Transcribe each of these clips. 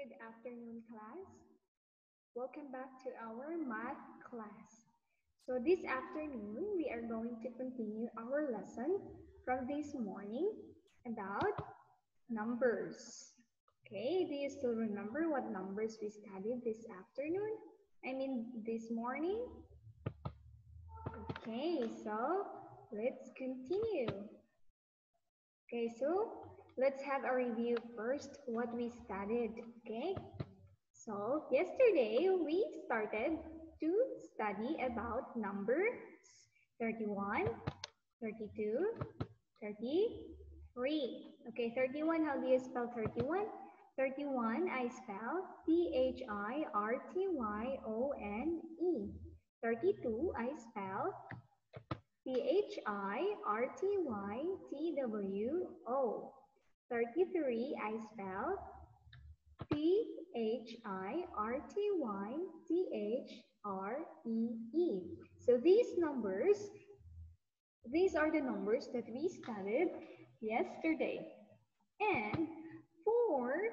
Good afternoon, class. Welcome back to our math class. So this afternoon, we are going to continue our lesson from this morning about numbers. Okay, do you still remember what numbers we studied this afternoon? This morning? Okay, so let's continue. Okay, so let's have a review first what we studied, okay? So yesterday we started to study about numbers 31, 32, 33. Okay, 31, how do you spell 31? 31, I spell Thiryone. 32, I spell Thirtytwo. 33, I spell Thirtyree. So these are the numbers that we studied yesterday. And for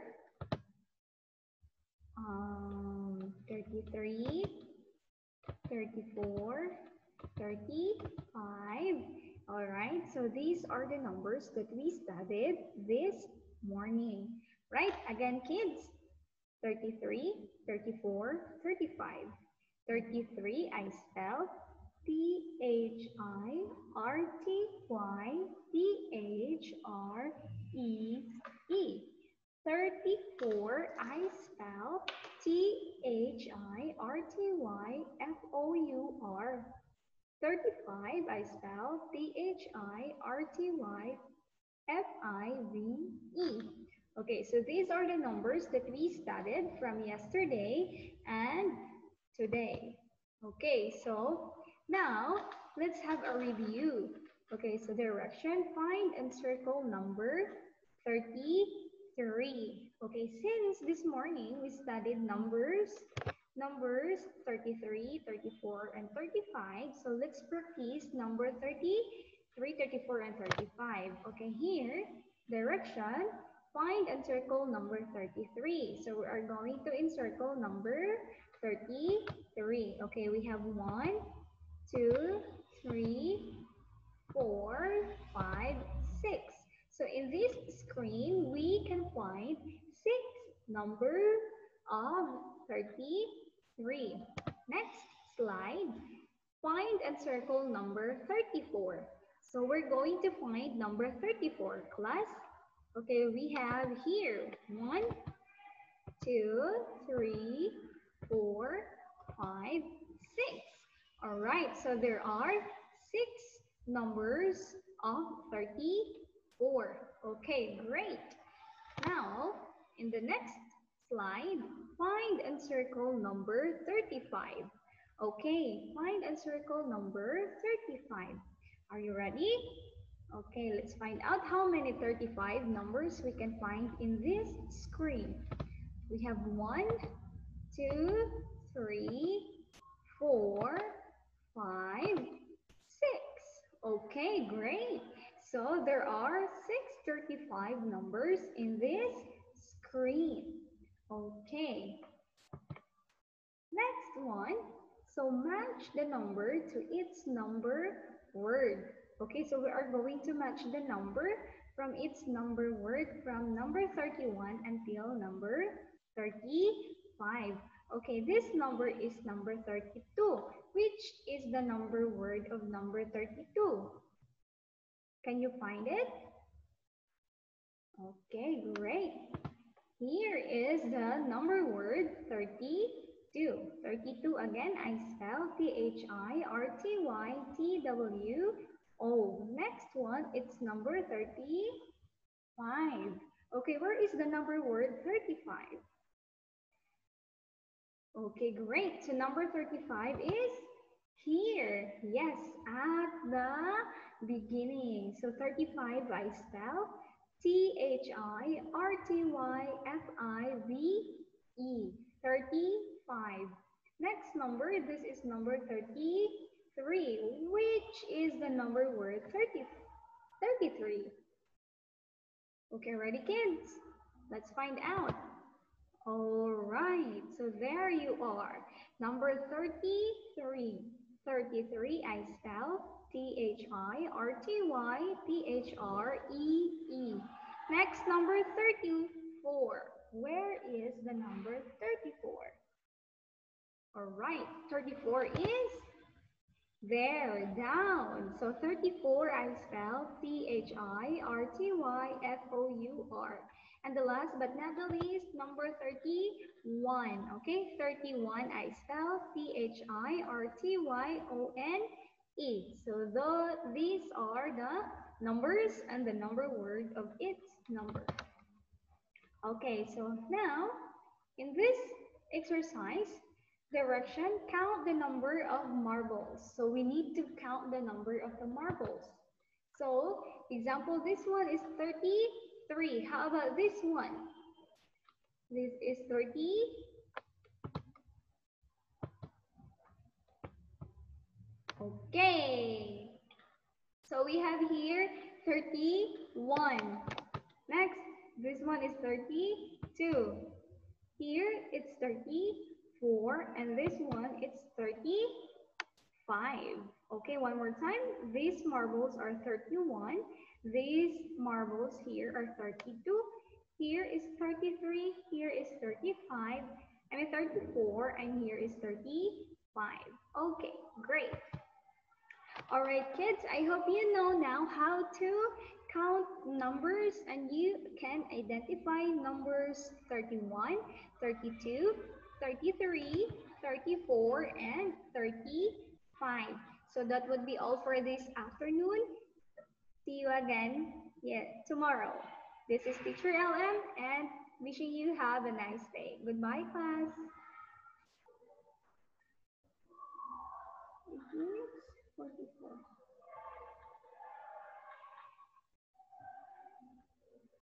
33, 34, 35. All right, so these are the numbers that we studied this morning. Right, again, kids. 33, 34, 35. 33, I spell Thyrtythree. 34, I spell Thirtyfour. 35, I spell Thirtyfive. Okay, so these are the numbers that we studied from yesterday and today. Okay, so now let's have a review. Okay, so direction, find and circle number 33. Okay, since this morning we studied numbers 33, 34, and 35. So let's practice number 33, 34, and 35. Okay, here, direction, find and circle number 33. So we are going to encircle number 33. Okay, we have 1, 2, 3, 4, 5, 6. So in this screen, we can find 6 numbers of 33. Next slide. Find and circle number 34. So we're going to find number 34, class. Okay, we have here 1, 2, 3, 4, 5, 6. All right, so there are 6 numbers of 34. Okay, great. Now, in the next slide, find and circle number 35. Okay, find and circle number 35. Are you ready? Okay, let's find out how many 35 numbers we can find in this screen. We have 1, 2, 3, 4, 5, 6. Okay, great. So there are 635 numbers in this screen. Okay. Next one. So match the number to its number word. Okay, so we are going to match the number from its number word from number 31 until number 35. Okay, this number is number 32. Which is the number word of number 32? Can you find it? Okay, great. Here is the number word 32. 32 again, I spell Thirtytwo. Next one, it's number 35. Okay, where is the number word 35? Okay, great. So number 35 is here. Yes, at the beginning. So 35 I spell Thyrtyfive. 35. Next number, this is number 33. Which is the number word 33? Okay, ready kids? Let's find out. All right, so there you are. Number 33. 33, I spell Thirtythree. Next, number 34. Where is the number 34? All right, 34 is there, down. So 34, I spell Thirtyfour. And the last but not the least, number 31. Okay, 31, I spell Thirtyone. So these are the numbers and the number word of its number. Okay, so now in this exercise, direction, count the number of marbles. So we need to count the number of the marbles. So, example, this one is 33. How about this one? This is 30. Okay. So we have here 31. Next, this one is 32. Here it's 34, and this one it's 35. Okay, one more time. These marbles are 31. These marbles here are 32. Here is 33. Here is 35. I mean 34, and here is 35. Okay, great. All right, kids, I hope you know now how to count numbers and you can identify numbers 31, 32, 33, 34, and 35. So that would be all for this afternoon. See you again tomorrow. This is Teacher LM and wishing you have a nice day. Goodbye, class. 44.